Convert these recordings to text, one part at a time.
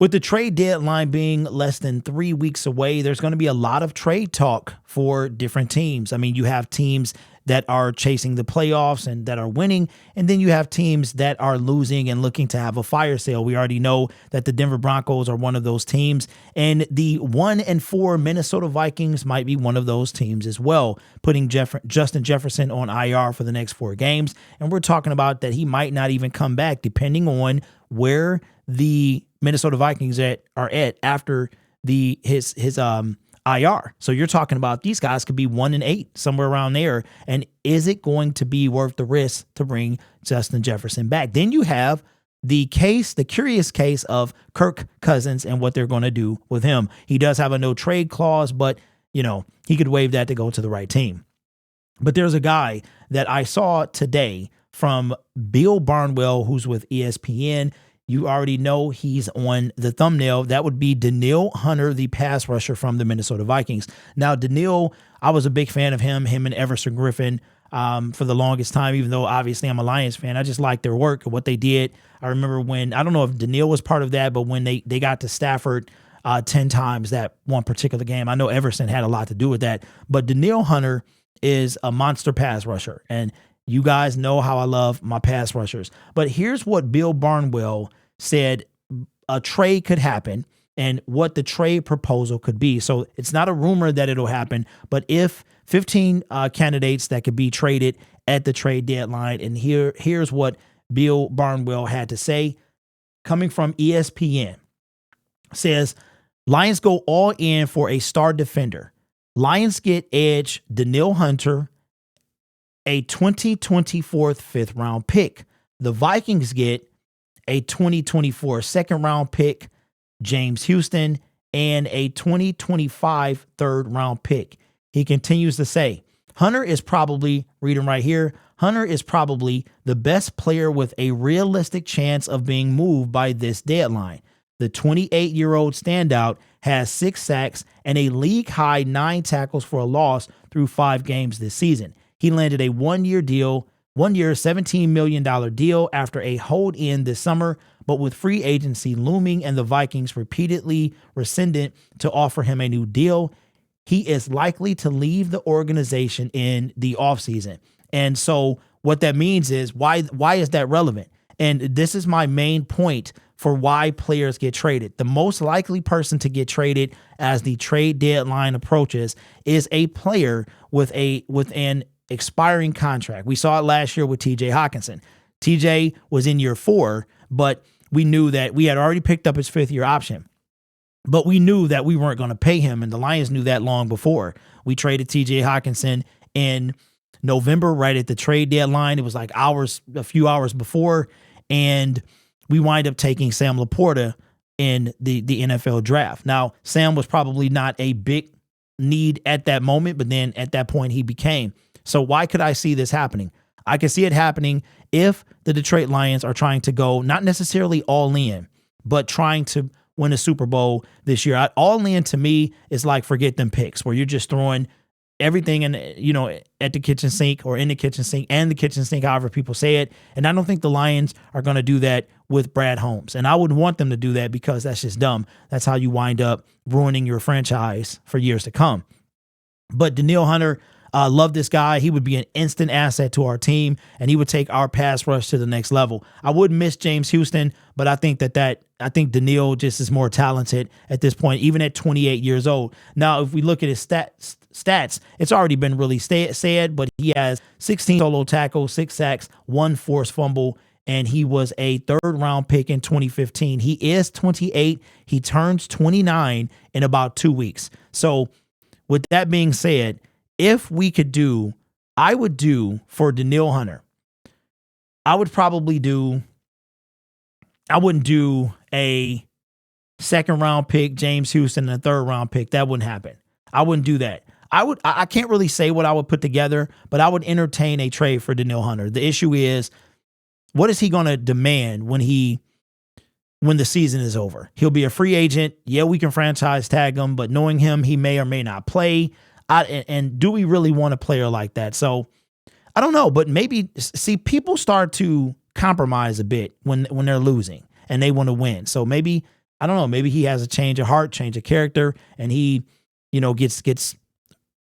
With the trade deadline being less than 3 weeks away, there's going to be a lot of trade talk for different teams. I mean, you have teams that are chasing the playoffs and that are winning, and then you have teams that are losing and looking to have a fire sale. We already know that the Denver Broncos are one of those teams, and the 1-4 Minnesota Vikings might be one of those teams as well, putting Justin Jefferson on IR for the next 4 games. And we're talking about that he might not even come back, depending on where the Minnesota Vikings are at after his IR. So you're talking about these guys could be 1-8, somewhere around there. And is it going to be worth the risk to bring Justin Jefferson back? Then you have the curious case of Kirk Cousins and what they're going to do with him. He does have a no trade clause, but he could waive that to go to the right team. But there's a guy that I saw today from Bill Barnwell, who's with ESPN. You already know he's on the thumbnail. That would be Danielle Hunter, the pass rusher from the Minnesota Vikings. Now, Danielle, I was a big fan of him and Everson Griffin for the longest time, even though obviously I'm a Lions fan. I just liked their work and what they did. I remember I don't know if Danielle was part of that, but when they got to Stafford 10 times that one particular game, I know Everson had a lot to do with that. But Danielle Hunter is a monster pass rusher, and you guys know how I love my pass rushers. But here's what Bill Barnwell said a trade could happen and what the trade proposal could be. So it's not a rumor that it'll happen, but if 15 candidates that could be traded at the trade deadline. And here's what Bill Barnwell had to say, coming from ESPN, says, Lions go all in for a star defender. Lions get edge Danielle Hunter, a 2024 fifth round pick. The Vikings get a 2024 second round pick, James Houston, and a 2025 third round pick. He continues to say, Hunter is probably, reading right here, Hunter is probably the best player with a realistic chance of being moved by this deadline. The 28-year-old standout has 6 sacks and a league-high 9 tackles for a loss through 5 games this season. He landed a 1-year deal, $17 million deal after a hold-in this summer, but with free agency looming and the Vikings repeatedly rescinded to offer him a new deal, he is likely to leave the organization in the offseason. And so what that means is, why is that relevant? And this is my main point for why players get traded. The most likely person to get traded as the trade deadline approaches is a player with an expiring contract. We saw it last year with TJ Hawkinson. TJ was in year 4, but we knew that we had already picked up his 5th-year option. But we knew that we weren't going to pay him, and the Lions knew that long before. We traded TJ Hawkinson in November, right at the trade deadline. It was like a few hours before, and we wind up taking Sam Laporta in the NFL draft. Now, Sam was probably not a big need at that moment, but then at that point he became. So why could I see this happening? I can see it happening if the Detroit Lions are trying to go not necessarily all in, but trying to win a Super Bowl this year. All in to me is like forget them picks, where you're just throwing everything in, at the kitchen sink or in the kitchen sink and the kitchen sink, however people say it. And I don't think the Lions are going to do that with Brad Holmes. And I wouldn't want them to do that because that's just dumb. That's how you wind up ruining your franchise for years to come. But Danielle Hunter, love this guy. He would be an instant asset to our team, and he would take our pass rush to the next level. I would miss James Houston, but I think I think Danielle just is more talented at this point, even at 28 years old. Now, if we look at his stats, it's already been really said, but he has 16 solo tackles, 6 sacks, 1 forced fumble, and he was a 3rd-round pick in 2015. He is 28. He turns 29 in about 2 weeks. So with that being said, if we could do, I would do for Danielle Hunter, I wouldn't do a 2nd-round pick, James Houston, and a 3rd-round pick. That wouldn't happen. I wouldn't do that. I can't really say what I would put together, but I would entertain a trade for Danielle Hunter. The issue is, what is he going to demand when the season is over? He'll be a free agent. Yeah, we can franchise tag him, but knowing him, he may or may not play. And do we really want a player like that? So I don't know, but maybe people start to compromise a bit when they're losing and they want to win. So maybe I don't know, maybe he has a change of heart, change of character, and he, gets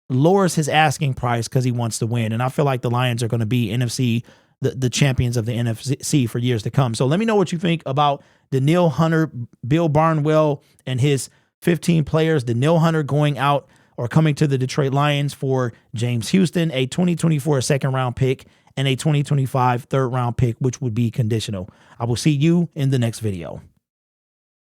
lowers his asking price because he wants to win. And I feel like the Lions are going to be NFC, the champions of the NFC for years to come. So let me know what you think about Danielle Hunter, Bill Barnwell, and his 15 players. Danielle Hunter going out or coming to the Detroit Lions for James Houston, a 2024 second-round pick, and a 2025 third-round pick, which would be conditional. I will see you in the next video.